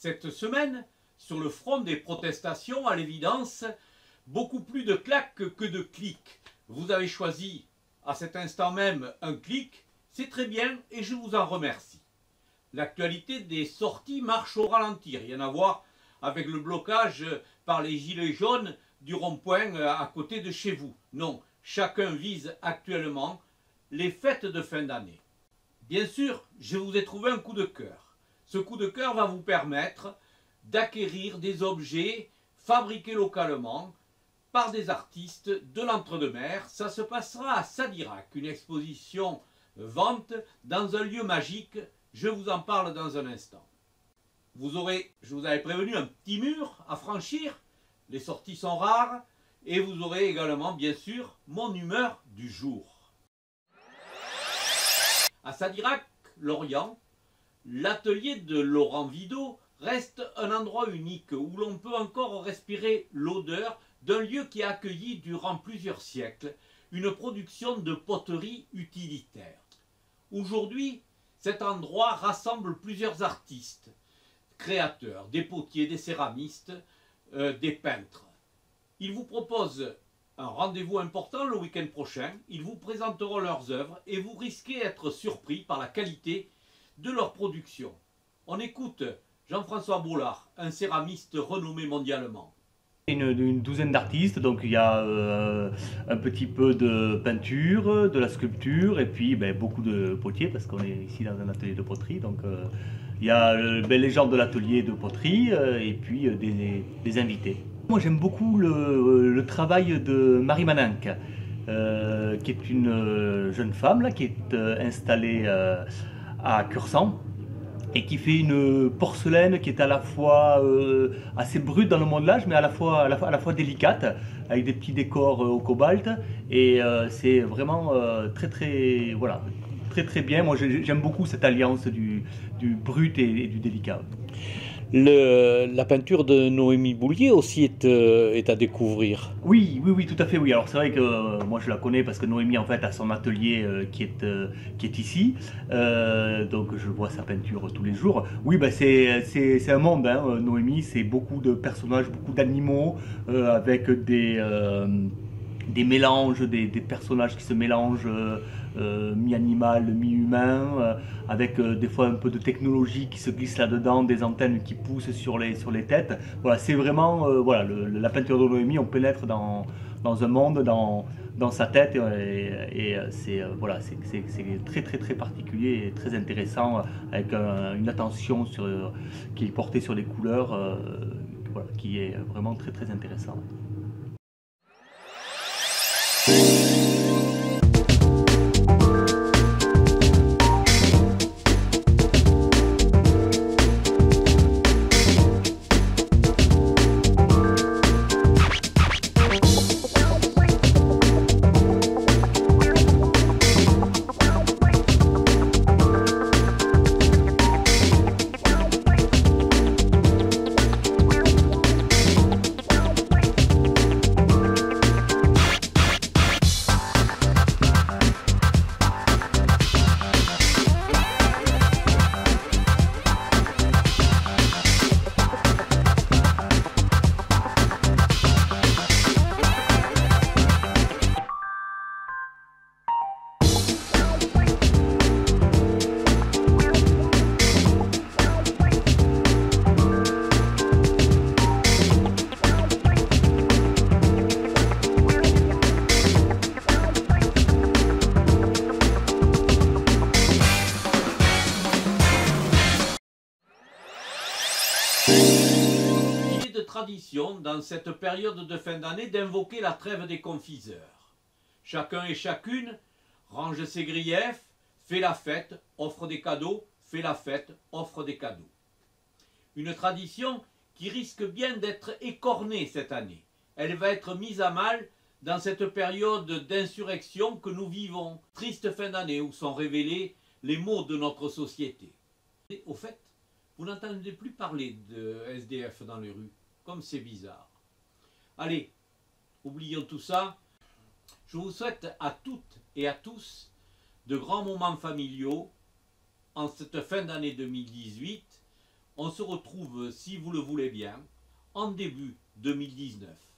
Cette semaine, sur le front des protestations, à l'évidence, beaucoup plus de claques que de clics. Vous avez choisi à cet instant même un clic, c'est très bien et je vous en remercie. L'actualité des sorties marche au ralenti, rien à voir avec le blocage par les gilets jaunes du rond-point à côté de chez vous. Non, chacun vise actuellement les fêtes de fin d'année. Bien sûr, je vous ai trouvé un coup de cœur. Ce coup de cœur va vous permettre d'acquérir des objets fabriqués localement par des artistes de l'Entre-deux-Mers. Ça se passera à Sadirac, une exposition vente dans un lieu magique. Je vous en parle dans un instant. Vous aurez, je vous avais prévenu, un petit mur à franchir. Les sorties sont rares. Et vous aurez également, bien sûr, mon humeur du jour. À Sadirac, Lorient, l'atelier de Laurent Vidot reste un endroit unique où l'on peut encore respirer l'odeur d'un lieu qui a accueilli durant plusieurs siècles une production de poterie utilitaire. Aujourd'hui, cet endroit rassemble plusieurs artistes, créateurs, des potiers, des céramistes, des peintres. Ils vous proposent un rendez-vous important le week-end prochain. Ils vous présenteront leurs œuvres et vous risquez d'être surpris par la qualité de leur production. On écoute Jean-François Bollard, un céramiste renommé mondialement. Une douzaine d'artistes, donc il y a un petit peu de peinture, de la sculpture et puis beaucoup de potiers parce qu'on est ici dans un atelier de poterie. Donc il y a les gens de l'atelier de poterie et puis des invités. Moi j'aime beaucoup le travail de Marie Mananque, qui est une jeune femme là, qui est installée à Cursan, et qui fait une porcelaine qui est à la fois assez brute dans le modelage, mais à la fois délicate, avec des petits décors au cobalt, et c'est vraiment très bien. Moi j'aime beaucoup cette alliance du brut et du délicat. La peinture de Noémie Boulier aussi est à découvrir. Oui, tout à fait, oui. Alors c'est vrai que moi je la connais parce que Noémie en fait a son atelier qui est ici, donc je vois sa peinture tous les jours. Oui, c'est un monde, hein. Noémie, c'est beaucoup de personnages, beaucoup d'animaux, avec des mélanges, des personnages qui se mélangent, mi-animal, mi-humain, avec des fois un peu de technologie qui se glisse là-dedans, des antennes qui poussent sur les têtes. Voilà, c'est vraiment la peinture de Noémie, on pénètre dans un monde, dans sa tête, et c'est très particulier et très intéressant, avec une attention qui est portée sur les couleurs, qui est vraiment très intéressant. Tradition dans cette période de fin d'année d'invoquer la trêve des confiseurs. Chacun et chacune range ses griefs, fait la fête, offre des cadeaux, fait la fête, offre des cadeaux. Une tradition qui risque bien d'être écornée cette année. Elle va être mise à mal dans cette période d'insurrection que nous vivons. Triste fin d'année où sont révélés les maux de notre société. Et, au fait, vous n'entendez plus parler de SDF dans les rues. Comme c'est bizarre. Allez, oublions tout ça. Je vous souhaite à toutes et à tous de grands moments familiaux en cette fin d'année 2018. on se retrouve, si vous le voulez bien, en début 2019.